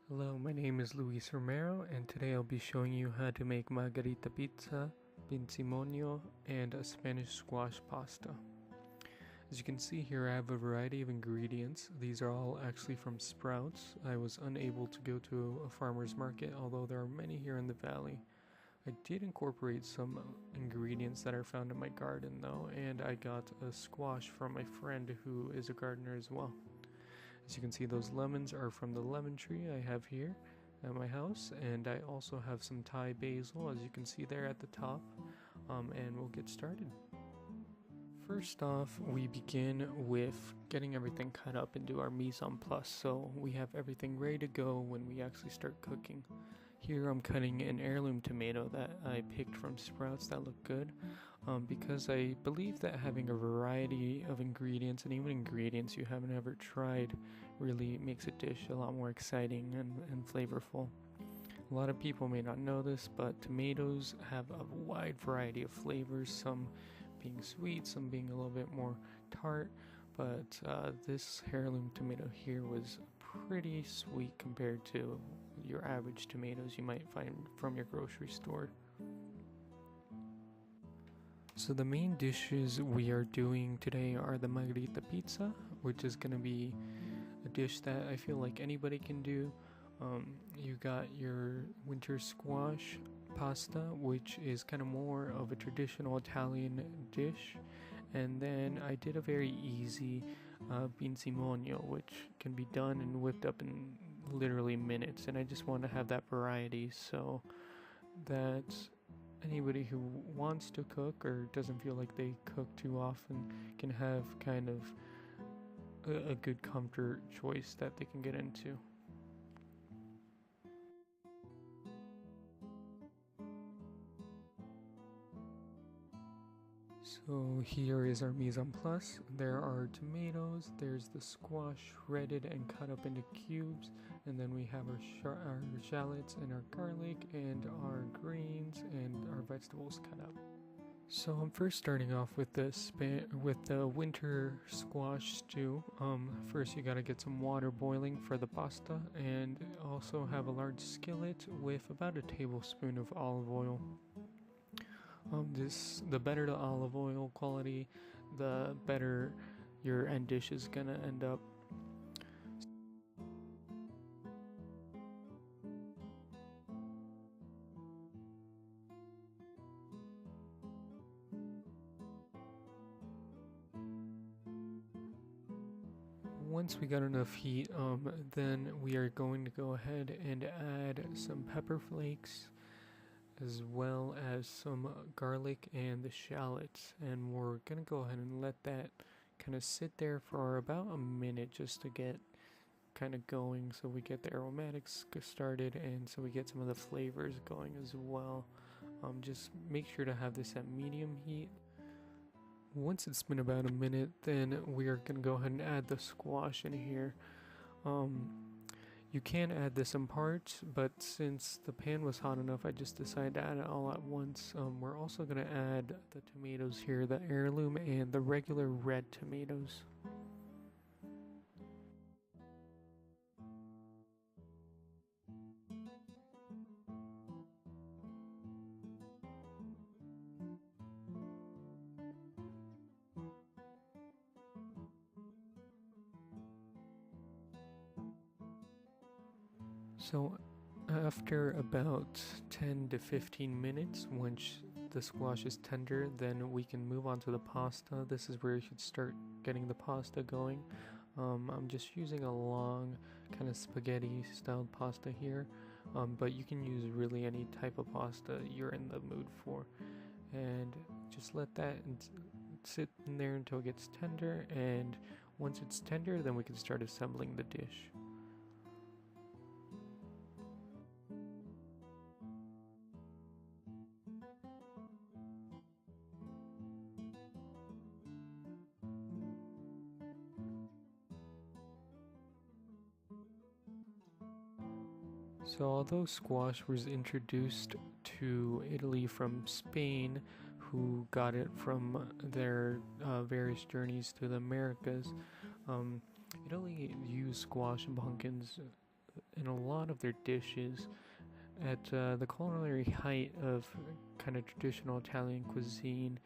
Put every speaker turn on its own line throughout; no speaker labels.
Hello, my name is Luis Romero, and today I'll be showing you how to make Margarita pizza, Pinzimonio, and a Spanish squash pasta. As you can see here, I have a variety of ingredients. These are all actually from Sprouts. I was unable to go to a farmer's market, although there are many here in the valley. I did incorporate some ingredients that are found in my garden though, and I got a squash from my friend who is a gardener as well. As you can see, those lemons are from the lemon tree I have here at my house, and I also have some Thai basil, as you can see there at the top, and we'll get started. First off, we begin with getting everything cut up into our mise en place, so we have everything ready to go when we actually start cooking. Here I'm cutting an heirloom tomato that I picked from Sprouts that look good, because I believe that having a variety of ingredients, and even ingredients you haven't ever tried, really makes a dish a lot more exciting and flavorful. A lot of people may not know this, but tomatoes have a wide variety of flavors, some being sweet, some being a little bit more tart, but this heirloom tomato here was pretty sweet compared to your average tomatoes you might find from your grocery store. So the main dishes we are doing today are the Margarita pizza, which is going to be a dish that I feel like anybody can do. You got your winter squash pasta, which is kind of more of a traditional Italian dish, and then I did a very easy Pinzimonio, which can be done and whipped up in literally minutes, and I just want to have that variety so that anybody who wants to cook or doesn't feel like they cook too often can have kind of a good comfort choice that they can get into. So here is our mise en place. There are tomatoes, there's the squash shredded and cut up into cubes, and then we have our shallots and our garlic and our greens and our vegetables cut up. So I'm first starting off with the winter squash stew. First you gotta get some water boiling for the pasta, and also have a large skillet with about a tablespoon of olive oil. The better the olive oil quality, the better your end dish is gonna end up. Once we got enough heat, then we are going to go ahead and add some pepper flakes, as well as some garlic and the shallots, and we're gonna go ahead and let that kind of sit there for about a minute just to get kind of going, so we get the aromatics started and so we get some of the flavors going as well. Just make sure to have this at medium heat. Once it's been about a minute, then we are gonna go ahead and add the squash in here. You can add this in parts, but since the pan was hot enough, I just decided to add it all at once. We're also going to add the tomatoes here, the heirloom and the regular red tomatoes. So after about 10 to 15 minutes, once the squash is tender, then we can move on to the pasta. This is where you should start getting the pasta going. I'm just using a long kind of spaghetti styled pasta here, but you can use really any type of pasta you're in the mood for, and just let that sit in there until it gets tender, and once it's tender, then we can start assembling the dish. So although squash was introduced to Italy from Spain, who got it from their various journeys to the Americas, Italy used squash and pumpkins in a lot of their dishes. At the culinary height of kind of traditional Italian cuisine,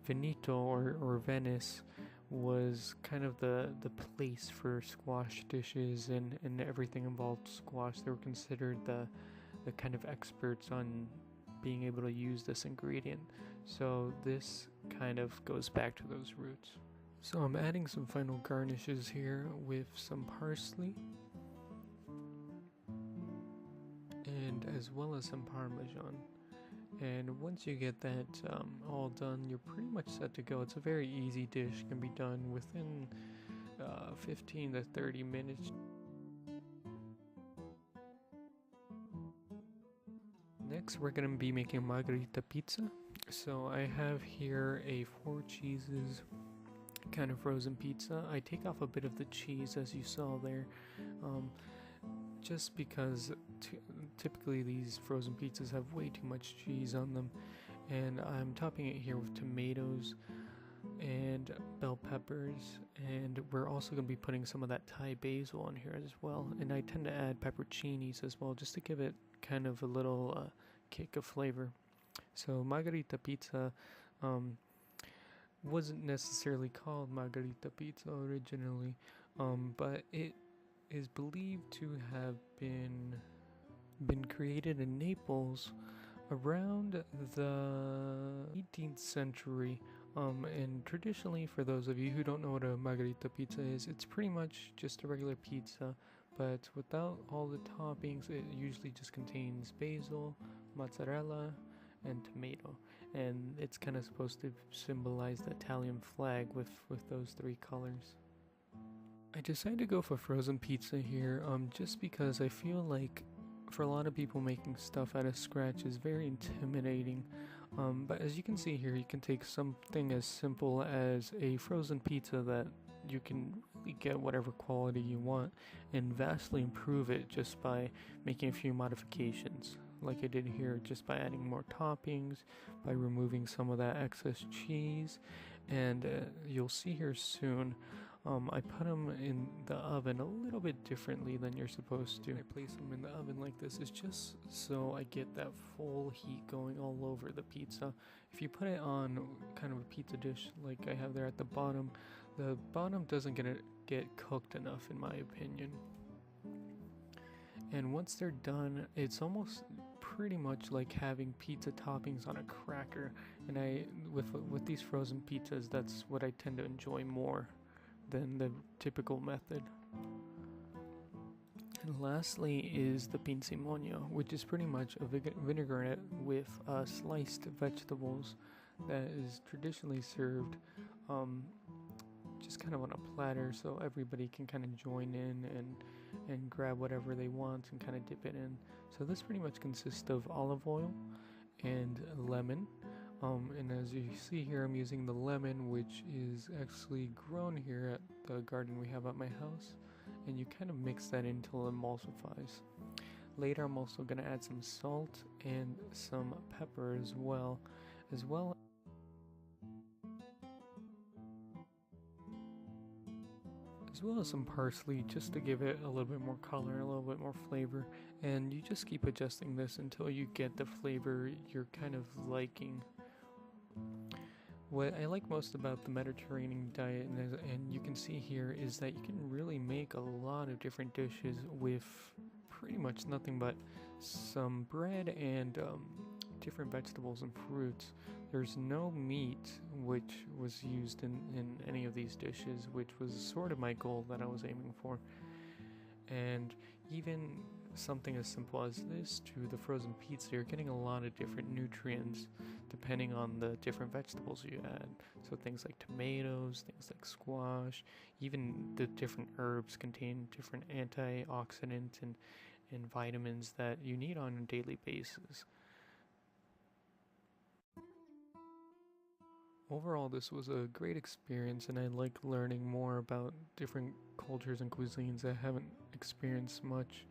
Veneto or Venice was kind of the place for squash dishes and everything involved squash. They were considered the kind of experts on being able to use this ingredient. So this kind of goes back to those roots. So I'm adding some final garnishes here with some parsley and as well as some Parmesan. And once you get that all done, you're pretty much set to go. It's a very easy dish, can be done within 15 to 30 minutes. Next, we're going to be making Margarita pizza. So I have here a 4 cheeses kind of frozen pizza. I take off a bit of the cheese as you saw there, just because typically these frozen pizzas have way too much cheese on them, and I'm topping it here with tomatoes and bell peppers, and we're also going to be putting some of that Thai basil on here as well, and I tend to add pepperoncinis as well just to give it kind of a little kick of flavor. So Margarita pizza wasn't necessarily called Margarita pizza originally, but it is believed to have been created in Naples around the 18th century. And traditionally, for those of you who don't know what a Margarita pizza is, it's pretty much just a regular pizza, but without all the toppings. It usually just contains basil, mozzarella, and tomato, and it's kind of supposed to symbolize the Italian flag with those 3 colors. I decided to go for frozen pizza here, just because I feel like for a lot of people making stuff out of scratch is very intimidating. But as you can see here, you can take something as simple as a frozen pizza that you can really get whatever quality you want and vastly improve it just by making a few modifications, like I did here, just by adding more toppings, by removing some of that excess cheese, and you'll see here soon, I put them in the oven a little bit differently than you're supposed to. I place them in the oven like this is just so I get that full heat going all over the pizza. If you put it on kind of a pizza dish like I have there at the bottom doesn't get cooked enough in my opinion. And once they're done, it's almost pretty much like having pizza toppings on a cracker. And with these frozen pizzas, that's what I tend to enjoy more than the typical method. And lastly is the Pinzimonio, which is pretty much a vinaigrette with sliced vegetables that is traditionally served just kind of on a platter, so everybody can kind of join in and grab whatever they want and kind of dip it in. So this pretty much consists of olive oil and lemon. And as you see here, I'm using the lemon, which is actually grown here at the garden we have at my house, and you kind of mix that until it emulsifies. Later, I'm also going to add some salt and some pepper as well as some parsley, just to give it a little bit more color, a little bit more flavor. And you just keep adjusting this until you get the flavor you're kind of liking. What I like most about the Mediterranean diet, and you can see here, is that you can really make a lot of different dishes with pretty much nothing but some bread and different vegetables and fruits. There's no meat which was used in any of these dishes, which was sort of my goal that I was aiming for. And even something as simple as this to the frozen pizza, you're getting a lot of different nutrients depending on the different vegetables you add. So things like tomatoes, things like squash, even the different herbs contain different antioxidants and vitamins that you need on a daily basis. Overall, this was a great experience, and I like learning more about different cultures and cuisines I haven't experienced much.